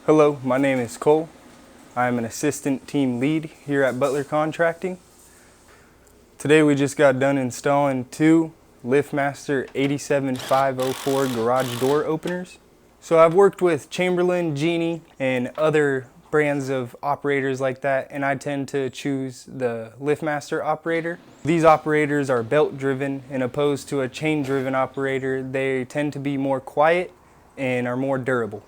Hello, my name is Cole. I am an assistant team lead here at Butler Contracting. Today we just got done installing two LiftMaster 87504 garage door openers. So I've worked with Chamberlain, Genie, and other brands of operators like that, and I tend to choose the LiftMaster operator. These operators are belt driven, and opposed to a chain driven operator, they tend to be more quiet and are more durable.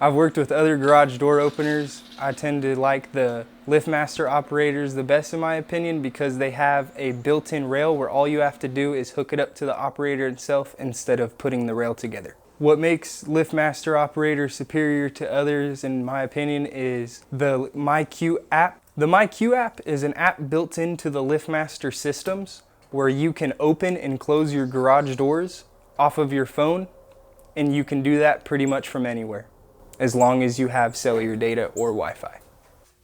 I've worked with other garage door openers. I tend to like the LiftMaster operators the best in my opinion because they have a built-in rail where all you have to do is hook it up to the operator itself instead of putting the rail together. What makes LiftMaster operators superior to others in my opinion is the MyQ app. The MyQ app is an app built into the LiftMaster systems where you can open and close your garage doors off of your phone, and you can do that pretty much from anywhere, as long as you have cellular data or Wi-Fi.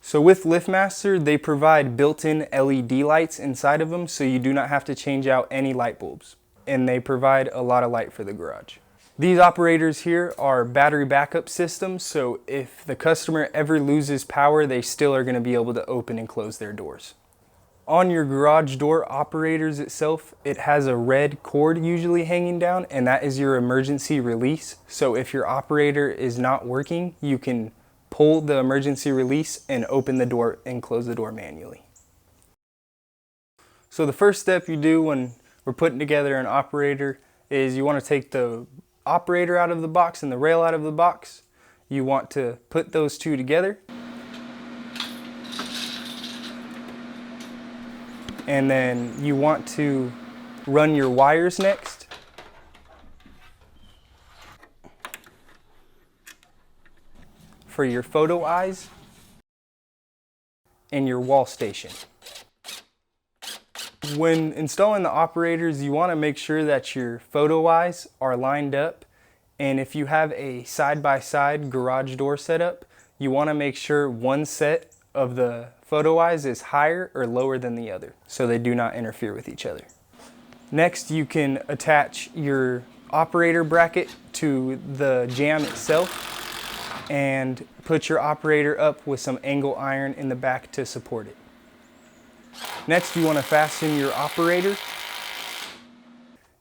So with LiftMaster, they provide built-in LED lights inside of them so you do not have to change out any light bulbs. And they provide a lot of light for the garage. These operators here are battery backup systems, so if the customer ever loses power, they still are going to be able to open and close their doors. On your garage door operators itself, it has a red cord usually hanging down, and that is your emergency release. So if your operator is not working, you can pull the emergency release and open the door and close the door manually. So the first step you do when we're putting together an operator is you want to take the operator out of the box and the rail out of the box. You want to put those two together. And then you want to run your wires next. For your photo eyes and your wall station. When installing the operators, you want to make sure that your photo eyes are lined up. And if you have a side-by-side garage door setup, you want to make sure one set of the photo eyes is higher or lower than the other, so they do not interfere with each other. Next, you can attach your operator bracket to the jamb itself and put your operator up with some angle iron in the back to support it. Next, you want to fasten your operator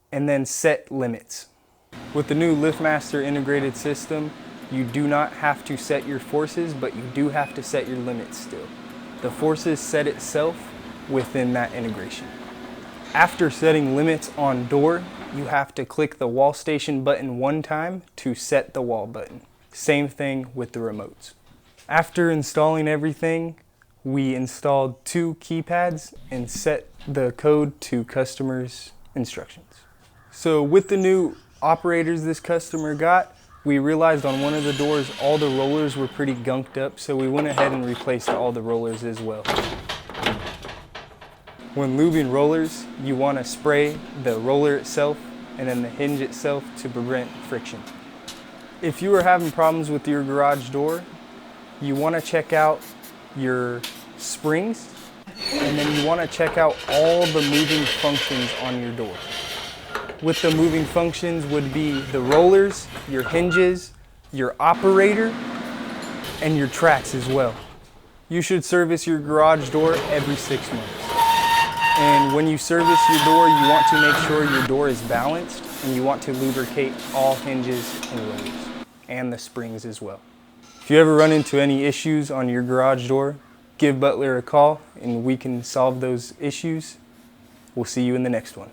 and then set limits. With the new LiftMaster integrated system, you do not have to set your forces, but you do have to set your limits still. The forces set itself within that integration. After setting limits on door, you have to click the wall station button one time to set the wall button. Same thing with the remotes. After installing everything, we installed two keypads and set the code to customer's instructions. So with the new operators this customer got, we realized on one of the doors all the rollers were pretty gunked up, so we went ahead and replaced all the rollers as well. When lubing rollers, you want to spray the roller itself and then the hinge itself to prevent friction. If you are having problems with your garage door, you want to check out your springs, and then you want to check out all the moving functions on your door. With the moving functions would be the rollers, your hinges, your operator, and your tracks as well. You should service your garage door every 6 months. And when you service your door, you want to make sure your door is balanced, and you want to lubricate all hinges and rollers, and the springs as well. If you ever run into any issues on your garage door, give Butler a call and we can solve those issues. We'll see you in the next one.